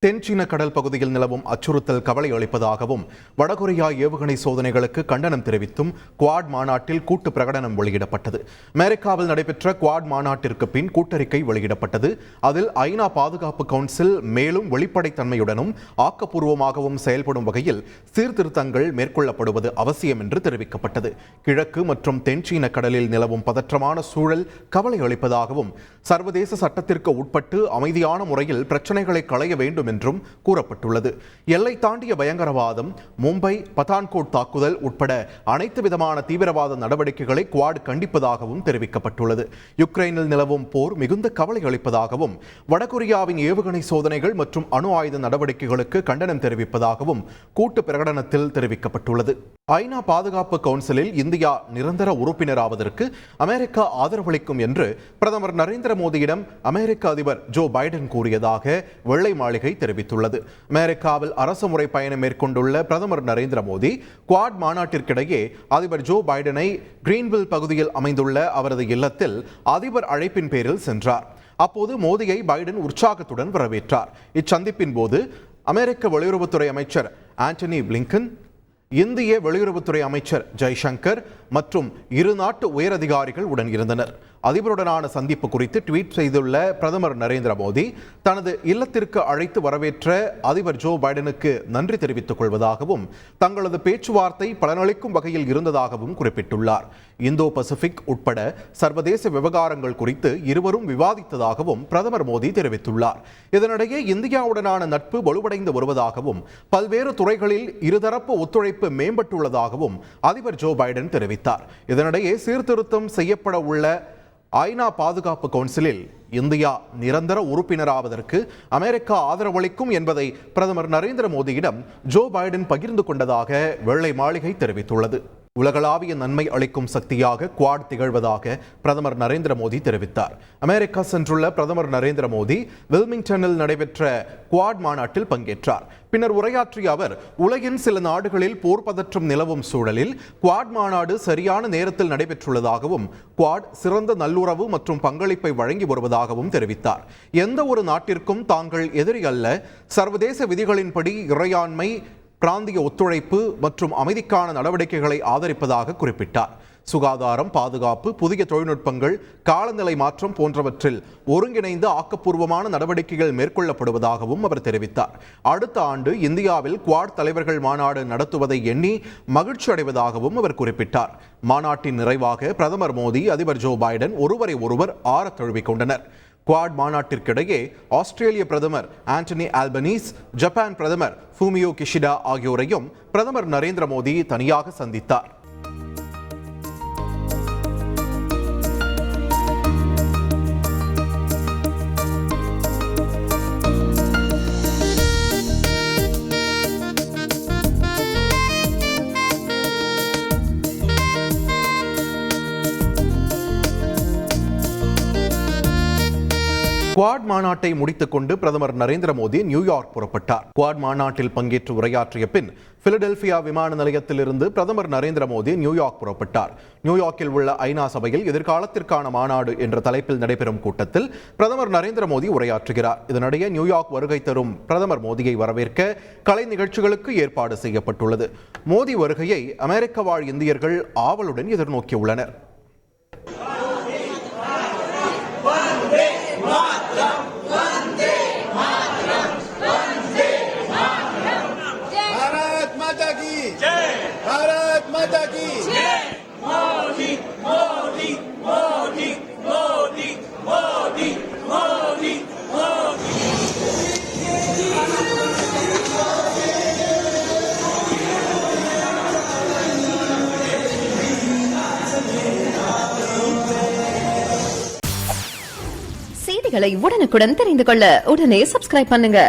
தென்சீன கடல் பகுதியில் நிலவும் அச்சுறுத்தல் கவலை அளிப்பதாகவும் வடகொரியா ஏவுகணை சோதனைகளுக்கு கண்டனம் தெரிவித்தும் குவாட் மாநாட்டில் கூட்டு பிரகடனம் வெளியிடப்பட்டது. அமெரிக்காவில் நடைபெற்ற குவாட் மாநாட்டிற்கு பின் கூட்டறிக்கை வெளியிடப்பட்டது. அதில் ஐநா பாதுகாப்பு கவுன்சில் மேலும் வெளிப்படைத்தன்மையுடனும் ஆக்கப்பூர்வமாகவும் செயல்படும் வகையில் சீர்திருத்தங்கள் மேற்கொள்ளப்படுவது அவசியம் என்று தெரிவிக்கப்பட்டது. கிழக்கு மற்றும் தென்சீன கடலில் நிலவும் பதற்றமான சூழல் கவலை அளிப்பதாகவும் சர்வதேச சட்டத்திற்கு உட்பட்டு அமைதியான முறையில் பிரச்சனைகளை களைய வேண்டும் என்றும் கூறப்பட்டுள்ளது. எல்லை தாண்டிய பயங்கரவாதம், மும்பை பதான்கோட் தாக்குதல் உட்பட அனைத்து விதமான தீவிரவாத நடவடிக்கைகளை குவாட் கண்டிப்பதாகவும் தெரிவிக்கப்பட்டுள்ளது. யுக்ரைனில் நிலவும் போர் மிகுந்த கவலை அளிப்பதாகவும் வடகொரியாவின் ஏவுகணை சோதனைகள் மற்றும் அணு ஆயுத நடவடிக்கைகளுக்கு கண்டனம் தெரிவிப்பதாகவும் கூட்டு பிரகடனத்தில் தெரிவிக்கப்பட்டுள்ளது. ஐநா பாதுகாப்பு கவுன்சிலில் இந்தியா நிரந்தர உறுப்பினராவதற்கு அமெரிக்கா ஆதரவளிக்கும் என்று பிரதமர் நரேந்திர மோடியிடம் அமெரிக்க அதிபர் ஜோ பைடன் கூறியதாக வெள்ளை மாளிகை தெரிவித்துள்ளது. அமெரிக்காவில் அரசுமுறை பயணம் மேற்கொண்டுள்ள பிரதமர் நரேந்திர மோடி குவாட் மாநாட்டிற்கிடையே அதிபர் ஜோ பைடனை கிரீன்வில் பகுதியில் அமைந்துள்ள அவரது இல்லத்தில் அதிபர் அழைப்பின் பேரில் சென்றார். அப்போது மோடியை பைடன் உற்சாகத்துடன் வரவேற்றார். இச்சந்திப்பின் போது அமெரிக்க வெளியுறவுத்துறை அமைச்சர் ஆண்டனி பிளிங்கன், இந்திய வெளியுறவுத்துறை அமைச்சர் ஜெய்சங்கர் மற்றும் இரு நாட்டு உயரதிகாரிகள் உடன் இருந்தனர். அதிபருடனான சந்திப்பு குறித்து ட்வீட் செய்துள்ள பிரதமர் நரேந்திர மோடி தனது இல்லத்திற்கு அழைத்து வரவேற்ற அதிபர் ஜோ பைடனுக்கு நன்றி தெரிவித்துக் கொள்வதாகவும் தங்களது பேச்சுவார்த்தை பலனளிக்கும் வகையில் இருந்ததாகவும் குறிப்பிட்டுள்ளார். இந்தோ பசிபிக் உட்பட சர்வதேச விவகாரங்கள் குறித்து இருவரும் விவாதித்ததாகவும் பிரதமர் மோடி தெரிவித்துள்ளார். இதனிடையே இந்தியாவுடனான நட்பு வலுவடைந்து வருவதாகவும் பல்வேறு துறைகளில் இருதரப்பு ஒத்துழைப்பு மேம்பட்டுள்ளதாகவும் அதிபர் ஜோ பைடன் தெரிவித்தார். இதனிடையே சீர்திருத்தம் செய்யப்பட உள்ள ஐநா பாதுகாப்பு கவுன்சிலில் இந்தியா நிரந்தர உறுப்பினராவதற்கு அமெரிக்கா ஆதரவளிக்கும் என்பதை பிரதமர் நரேந்திர மோடியிடம் ஜோ பைடன் பகிர்ந்து கொண்டதாக வெள்ளை மாளிகை தெரிவித்துள்ளது. உலகளாவிய நன்மை அளிக்கும் சக்தியாக குவாட் திகழ்வதாக பிரதமர் நரேந்திர மோடி தெரிவித்தார். அமெரிக்கா சென்றுள்ள பிரதமர் நரேந்திர மோடி வில்மிங்டனில் நடைபெற்ற குவாட் மாநாட்டில் பங்கேற்றார். பின்னர் உரையாற்றிய அவர், உலகின் சில நாடுகளில் போர் பதற்றம் நிலவும் சூழலில் குவாட் மாநாடு சரியான நேரத்தில் நடைபெற்றுள்ளதாகவும் குவாட் சிறந்த நல்லுறவு மற்றும் பங்களிப்பை வழங்கி வருவதாகவும் தெரிவித்தார். எந்த ஒரு நாட்டிற்கும் தாங்கள் எதிரி அல்ல, சர்வதேச விதிகளின்படி இறையாண்மை, பிராந்திய ஒத்துழைப்பு மற்றும் அமைதிக்கான நடவடிக்கைகளை ஆதரிப்பதாக குறிப்பிட்டார். சுகாதாரம், பாதுகாப்பு, புதிய தொழில்நுட்பங்கள், காலநிலை மாற்றம் போன்றவற்றில் ஒருங்கிணைந்த ஆக்கப்பூர்வமான நடவடிக்கைகள் மேற்கொள்ளப்படுவதாகவும் அவர் தெரிவித்தார். அடுத்த ஆண்டு இந்தியாவில் குவாட் தலைவர்கள் மாநாடு நடத்துவதை எண்ணி மகிழ்ச்சி அடைவதாகவும் அவர் குறிப்பிட்டார். மாநாட்டின் நிறைவாக பிரதமர் மோடி, அதிபர் ஜோ பைடன் ஒருவரை ஒருவர் ஆறத் தழுவிக் கொண்டனர். குவாட் மாநாட்டிற்கிடையே ஆஸ்திரேலிய பிரதமர் ஆண்டனி ஆல்பனீஸ், ஜப்பான் பிரதமர் ஃபூமியோ கிஷிடா ஆகியோரையும் பிரதமர் நரேந்திர மோடி தனியாக சந்தித்தார். குவாட் மாநாட்டை முடித்துக் கொண்டு பிரதமர் நரேந்திர மோடி நியூயார்க் புறப்பட்டார். குவாட் மாநாட்டில் பங்கேற்று உரையாற்றிய பின் பிலடெல்பியா விமான நிலையத்திலிருந்து பிரதமர் நரேந்திர மோடி நியூயார்க் புறப்பட்டார். நியூயார்க்கில் உள்ள ஐநா சபையில் எதிர்காலத்திற்கான மாநாடு என்ற தலைப்பில் நடைபெறும் கூட்டத்தில் பிரதமர் நரேந்திர மோடி உரையாற்றுகிறார். இதனிடையே நியூயார்க் வருகை தரும் பிரதமர் மோடியை வரவேற்க கலை நிகழ்ச்சிகளுக்கு ஏற்பாடு செய்யப்பட்டுள்ளது. மோடி வருகையை அமெரிக்க வாழ் இந்தியர்கள் ஆவலுடன் எதிர்நோக்கியுள்ளனர். செய்திகளை உடனுக்குடன் தெரிந்து கொள்ள உடனே சப்ஸ்கிரைப் பண்ணுங்க.